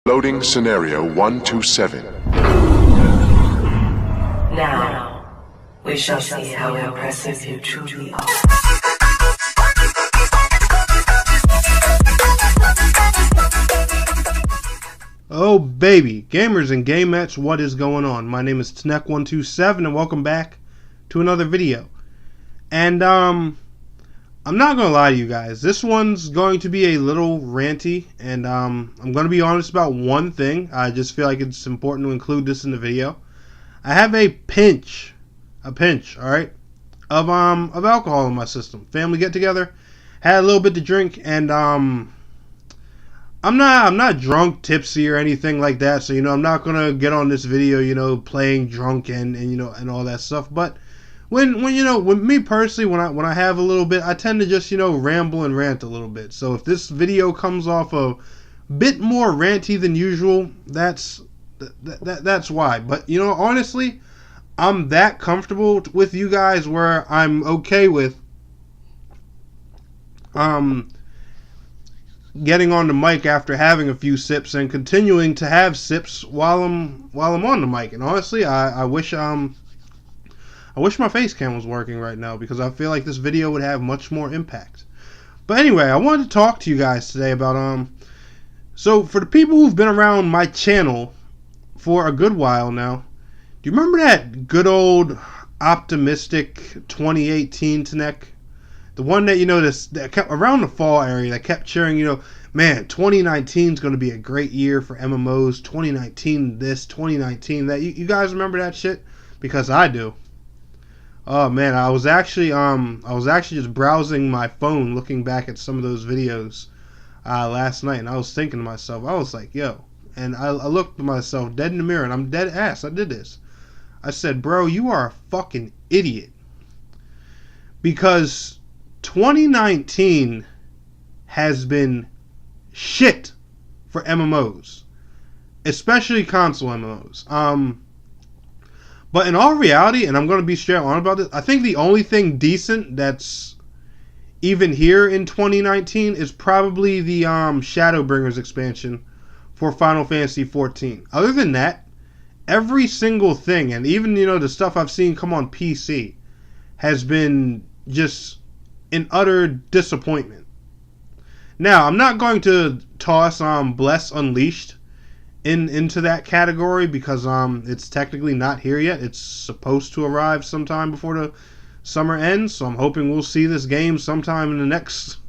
Loading scenario 127. Now, we shall see how impressive you truly are. Oh baby, gamers and gamettes, what is going on? My name is Tnek127 and welcome back to another video. And I'm not gonna lie to you guys, this one's going to be a little ranty, and I'm gonna be honest about one thing. I just feel like it's important to include this in the video. I have a pinch, alright, of alcohol in my system. Family get together, had a little bit to drink, and I'm not drunk, tipsy, or anything like that. So I'm not gonna get on this video, playing drunk and all that stuff. But when me personally, when I have a little bit, I tend to just ramble and rant a little bit. So if this video comes off a bit more ranty than usual, that's why. But honestly, I'm that comfortable with you guys where I'm okay with getting on the mic after having a few sips and continuing to have sips while I'm on the mic. And honestly, I wish my face cam was working right now, because I feel like this video would have much more impact. But anyway, I wanted to talk to you guys today about so for the people who've been around my channel for a good while now, do you remember that good old optimistic 2018 Tnek? The one that that kept around the fall area, that kept cheering, man, 2019 is going to be a great year for MMOs. 2019 this, 2019 that. You guys remember that shit? Because I do. Oh man, I was actually just browsing my phone, looking back at some of those videos last night, and I was thinking to myself, I was like, yo, and I looked at myself dead in the mirror, and I'm dead ass. I did this. I said, bro, you are a fucking idiot, because 2019 has been shit for MMOs, especially console MMOs. But in all reality, and I'm going to be straight on about this, I think the only thing decent that's even here in 2019 is probably the Shadowbringers expansion for Final Fantasy XIV. Other than that, every single thing, and even the stuff I've seen come on PC, has been just an utter disappointment. Now, I'm not going to toss Bless Unleashed into that category, because it's technically not here yet. It's supposed to arrive sometime before the summer ends, so I'm hoping we'll see this game sometime in the next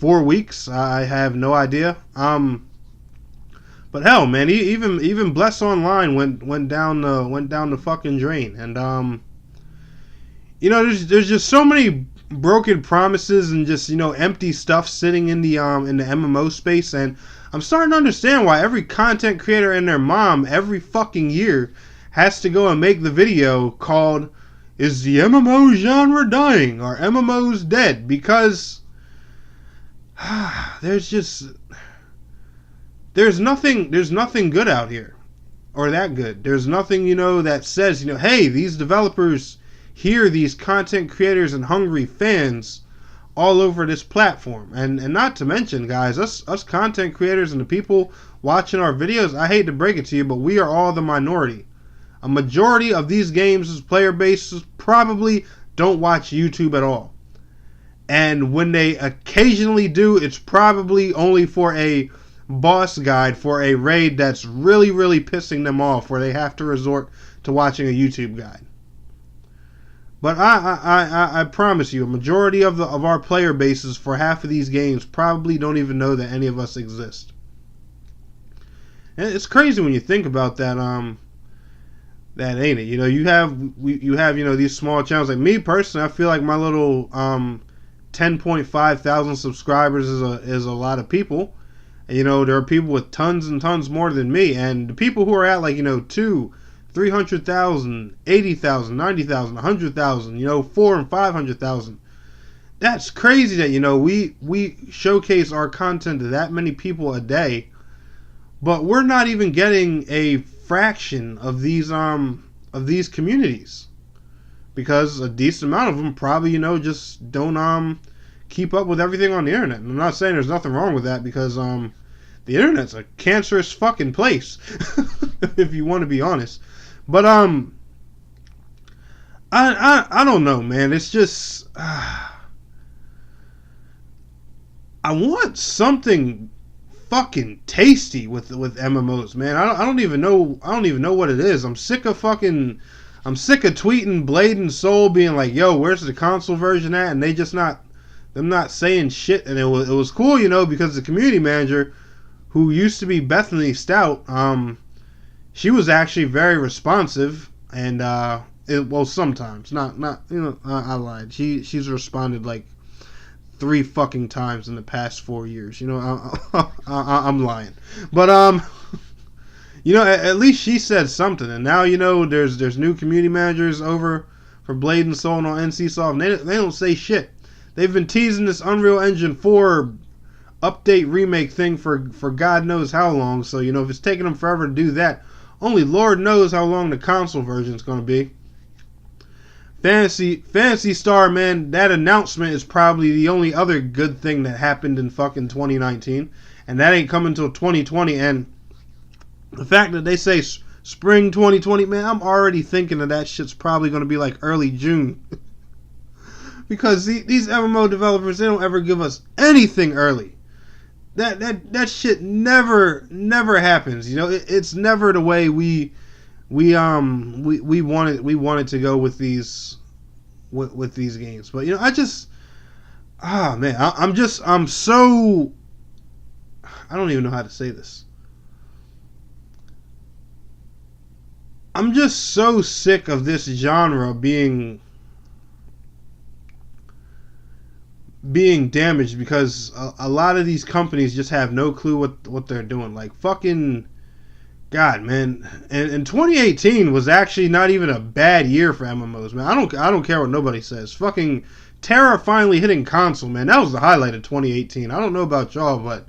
4 weeks. I have no idea. But hell, man, even Bless Online went down the fucking drain, and there's just so many broken promises and just empty stuff sitting in the MMO space, and I'm starting to understand why every content creator and their mom every fucking year has to go and make the video called "Is the MMO genre dying?" or "MMOs dead?" Because there's nothing good out here, or that good. There's nothing that says hey, these developers hear these content creators and hungry fans all over this platform. And not to mention, guys, us content creators and the people watching our videos, I hate to break it to you, but we are all the minority. A majority of these games' player bases probably don't watch YouTube at all. And when they occasionally do, it's probably only for a boss guide for a raid that's really, really pissing them off, where they have to resort to watching a YouTube guide. But I promise you, a majority of our player bases for half of these games probably don't even know that any of us exist. And it's crazy when you think about that. That ain't it? You have these small channels. Like me personally, I feel like my little 10.5 thousand subscribers is a lot of people. And there are people with tons and tons more than me, and the people who are at 300,000, 80,000, 90,000, 100,000, 400,000 and 500,000. That's crazy that we showcase our content to that many people a day, but we're not even getting a fraction of these communities, because a decent amount of them probably just don't keep up with everything on the internet. And I'm not saying there's nothing wrong with that, because the internet's a cancerous fucking place, if you want to be honest. But I don't know, man. It's just I want something fucking tasty with MMOs, man. I don't even know what it is. I'm sick of tweeting Blade and Soul being like, yo, where's the console version at? And them not saying shit. And it was cool, you know, because the community manager, who used to be Bethany Stout, she was actually very responsive, and sometimes not you know, I lied. She's responded like 3 fucking times in the past 4 years. You know, I'm lying, but you know, at least she said something. And now, you know, there's new community managers over for Blade and Soul on NCSoft, and they don't say shit. They've been teasing this Unreal Engine 4 update remake thing for God knows how long. So, you know, if it's taking them forever to do that, only Lord knows how long the console version is going to be. Fantasy Star, man, that announcement is probably the only other good thing that happened in fucking 2019, and that ain't coming until 2020. And the fact that they say spring 2020, man, I'm already thinking that shit's probably going to be like early June. Because these MMO developers, they don't ever give us anything early. That shit never happens. You know, it's never the way we wanted to go with these games. But, you know, I'm so, I don't even know how to say this. I'm just so sick of this genre being damaged, because a lot of these companies just have no clue what they're doing. Like, fucking God, man. And 2018 was actually not even a bad year for MMOs, man. I don't care what nobody says. Fucking Terra finally hitting console, man. That was the highlight of 2018. I don't know about y'all, but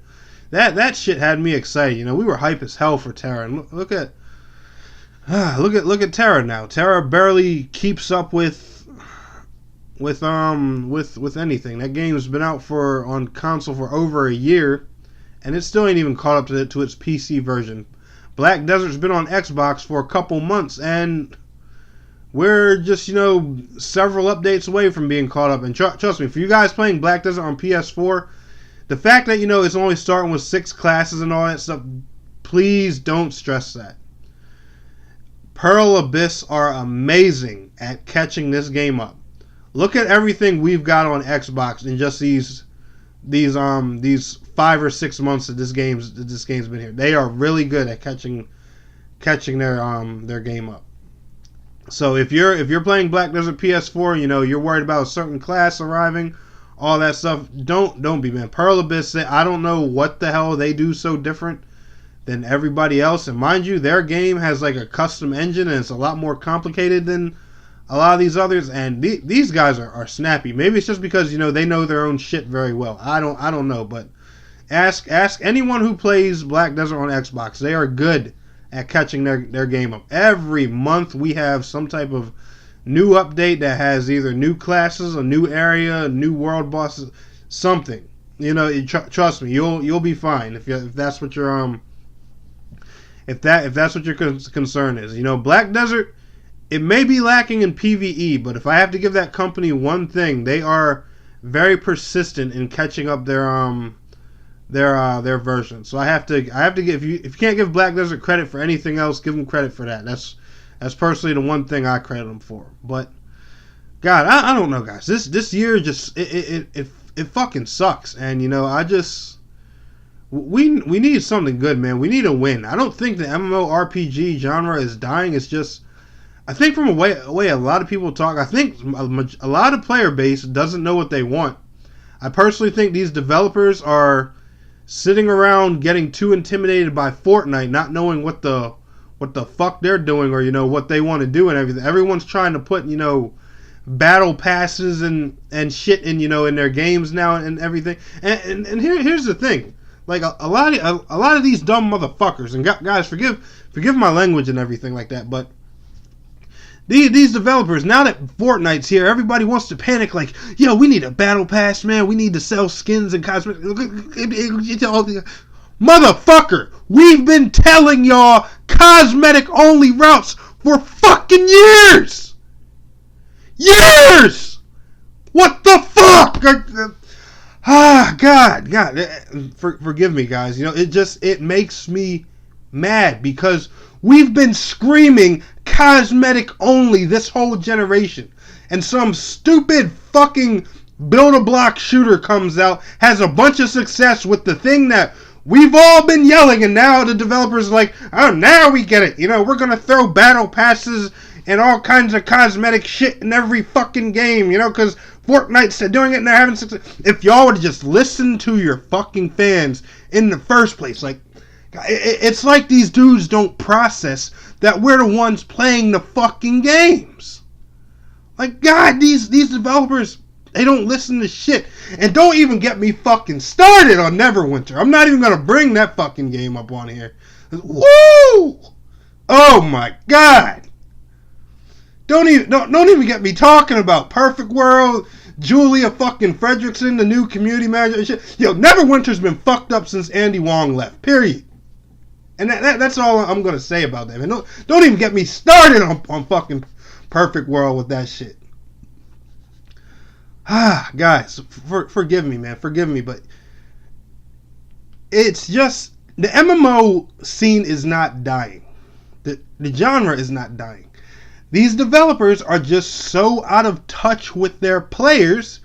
that shit had me excited. You know, we were hype as hell for Terra. And look at Terra now. Terra barely keeps up with anything. That game's been out on console for over a year, and it still ain't even caught up to its PC version. Black Desert's been on Xbox for a couple months, and we're just, you know, several updates away from being caught up. And trust me, for you guys playing Black Desert on PS4, the fact that, you know, it's only starting with 6 classes and all that stuff, please don't stress that. Pearl Abyss are amazing at catching this game up. Look at everything we've got on Xbox in just these 5 or 6 months that this game's been here. They are really good at catching their game up. So if you're playing Black Desert PS4, you know, you're worried about a certain class arriving, all that stuff, don't be, man. Pearl Abyss, I don't know what the hell they do so different than everybody else. And mind you, their game has like a custom engine, and it's a lot more complicated than a lot of these others, and these guys are snappy. Maybe it's just because, you know, they know their own shit very well. I don't know, but ask anyone who plays Black Desert on Xbox. They are good at catching their game up. Every month we have some type of new update that has either new classes, a new area, new world bosses, something. You know, trust me, you'll be fine if that's what your if that's what your concern is. You know, Black Desert, it may be lacking in PvE, but if I have to give that company one thing, they are very persistent in catching up their version. So I have to give, if you can't give Black Desert credit for anything else, give them credit for that. That's personally the one thing I credit them for. But God, I don't know, guys. This year just it fucking sucks, and you know, we need something good, man. We need a win. I don't think the MMORPG genre is dying. It's just, I think from a way a lot of people talk, I think a lot of player base doesn't know what they want. I personally think these developers are sitting around getting too intimidated by Fortnite, not knowing what the fuck they're doing, or, you know, what they want to do and everything. Everyone's trying to put, you know, battle passes and shit in, you know, in their games now and everything. And here's the thing. Like, a lot of these dumb motherfuckers, and guys, forgive my language and everything like that, but these developers, now that Fortnite's here, everybody wants to panic like, yo, we need a battle pass, man. We need to sell skins and cosmetics. Motherfucker, we've been telling y'all cosmetic only routes for fucking years! Years! What the fuck? God, forgive me, guys. You know, it makes me mad because we've been screaming cosmetic only this whole generation, and some stupid fucking build-a-block shooter comes out, has a bunch of success with the thing that we've all been yelling, and now the developers are like, oh, now we get it. You know, we're gonna throw battle passes and all kinds of cosmetic shit in every fucking game, you know, because Fortnite's doing it and they're having success. If y'all would just listen to your fucking fans in the first place, like, it's like these dudes don't process that we're the ones playing the fucking games. Like, God, these developers, they don't listen to shit. And don't even get me fucking started on Neverwinter. I'm not even gonna bring that fucking game up on here. Woo! Oh my God! Don't even get me talking about Perfect World, Julia fucking Fredrickson, the new community manager and shit. Yo, Neverwinter's been fucked up since Andy Wong left. Period. And that's all I'm gonna say about that, man. Don't even get me started on fucking Perfect World with that shit. Guys, forgive me, man. Forgive me, but it's just the MMO scene is not dying. The genre is not dying. These developers are just so out of touch with their players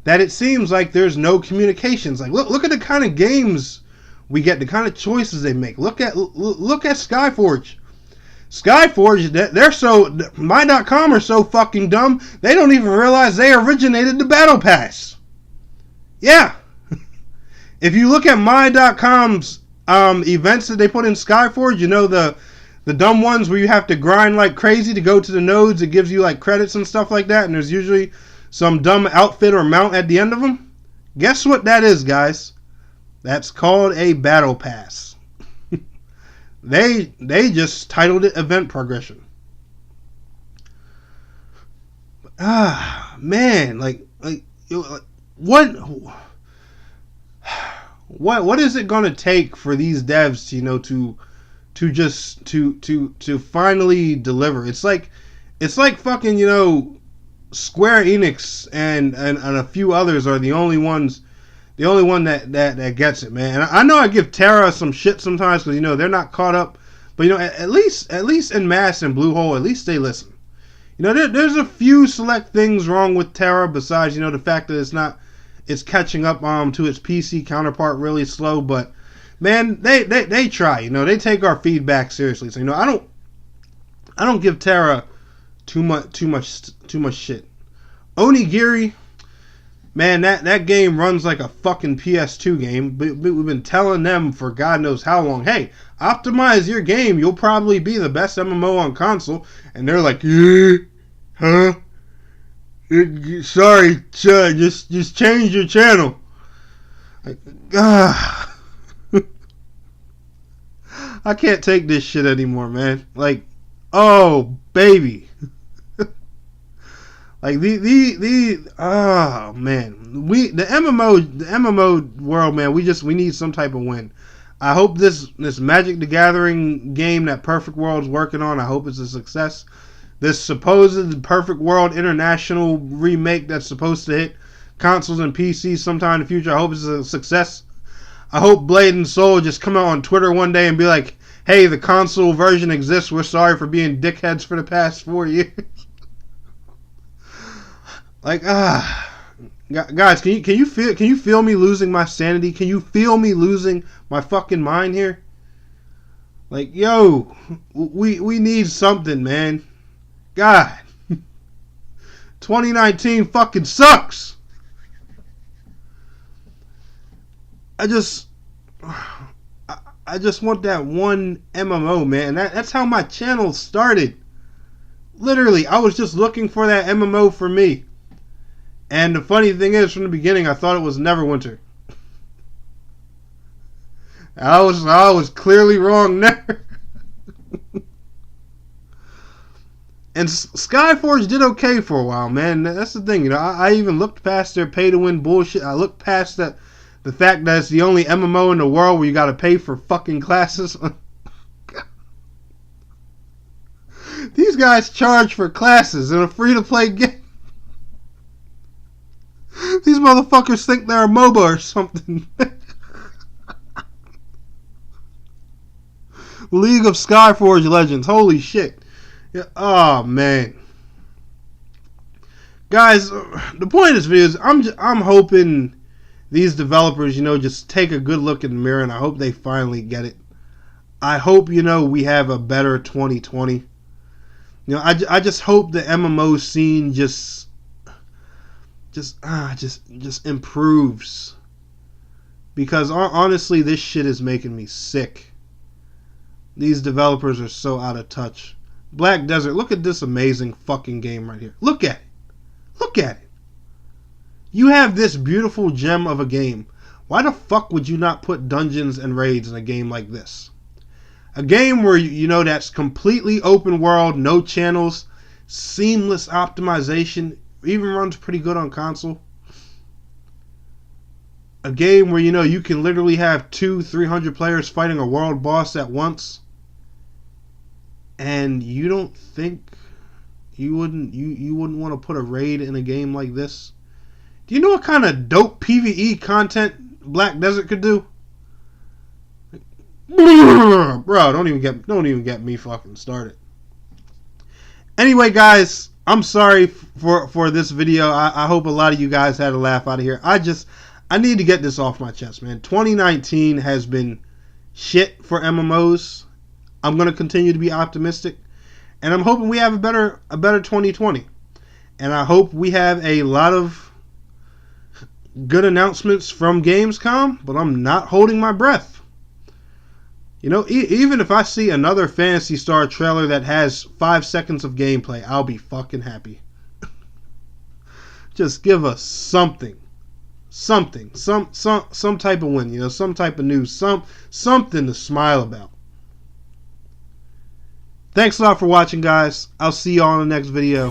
that it seems like there's no communications. Like, look at the kind of games we get, the kind of choices they make. Look at Skyforge. Skyforge, they're so, my.com are so fucking dumb, they don't even realize they originated the Battle Pass. Yeah. If you look at my.com's events that they put in Skyforge, you know, the dumb ones where you have to grind like crazy to go to the nodes, it gives you like credits and stuff like that, and there's usually some dumb outfit or mount at the end of them. Guess what that is, guys? That's called a Battle Pass. They just titled it Event Progression. Man, like what is it gonna take for these devs, you know, to finally deliver? It's like fucking, you know, Square Enix and a few others are the only one that gets it, man. And I know I give Terra some shit sometimes because, you know, they're not caught up, but, you know, at least in Mass and Bluehole, at least they listen. You know, there's a few select things wrong with Terra besides, you know, the fact that it's catching up to its PC counterpart really slow, but man, they try, you know, they take our feedback seriously. So, you know, I don't give Terra too much shit. Onigiri, man, that game runs like a fucking PS2 game. We've been telling them for God knows how long, hey, optimize your game, you'll probably be the best MMO on console. And they're like, yeah, huh? Sorry, just change your channel. Like, I can't take this shit anymore, man. Like, oh baby. Like oh man, the MMO world, man. We need some type of win. I hope this Magic the Gathering game that Perfect World's working on, I hope it's a success. This supposed Perfect World International remake that's supposed to hit consoles and PCs sometime in the future, I hope it's a success. I hope Blade and Soul just come out on Twitter one day and be like, hey, the console version exists. We're sorry for being dickheads for the past 4 years. Like, guys, can you feel me losing my sanity? Can you feel me losing my fucking mind here? Like, yo, we need something, man. God, 2019 fucking sucks. I just want that one MMO, man. That's how my channel started. Literally, I was just looking for that MMO for me. And the funny thing is, from the beginning, I thought it was Neverwinter. I was clearly wrong there. And Skyforge did okay for a while, man. That's the thing, you know. I even looked past their pay-to-win bullshit. I looked past The fact that it's the only MMO in the world where you gotta pay for fucking classes. These guys charge for classes in a free-to-play game. These motherfuckers think they're a MOBA or something. League of Skyforge Legends. Holy shit. Yeah, oh, man. Guys, the point of this video is I'm hoping these developers, just take a good look in the mirror, and I hope they finally get it. I hope, we have a better 2020. I just hope the MMO scene just improves, because honestly, this shit is making me sick. These developers are so out of touch. Black Desert, look at this amazing fucking game right here. Look at it. Look at it. You have this beautiful gem of a game. Why the fuck would you not put dungeons and raids in a game like this? A game where, that's completely open world, no channels, seamless optimization, even runs pretty good on console. A game where, you can literally have 200-300 players fighting a world boss at once. And you don't think you wouldn't want to put a raid in a game like this? Do you know what kind of dope PvE content Black Desert could do? Bro, don't even get me fucking started. Anyway, guys, I'm sorry for this video. I hope a lot of you guys had a laugh out of here. I need to get this off my chest, man. 2019 has been shit for MMOs. I'm gonna continue to be optimistic, and I'm hoping we have a better 2020. And I hope we have a lot of good announcements from Gamescom, but I'm not holding my breath. Even if I see another Phantasy Star trailer that has 5 seconds of gameplay, I'll be fucking happy. Just give us something, some type of win, some type of news, something to smile about. Thanks a lot for watching, guys. I'll see you all in the next video.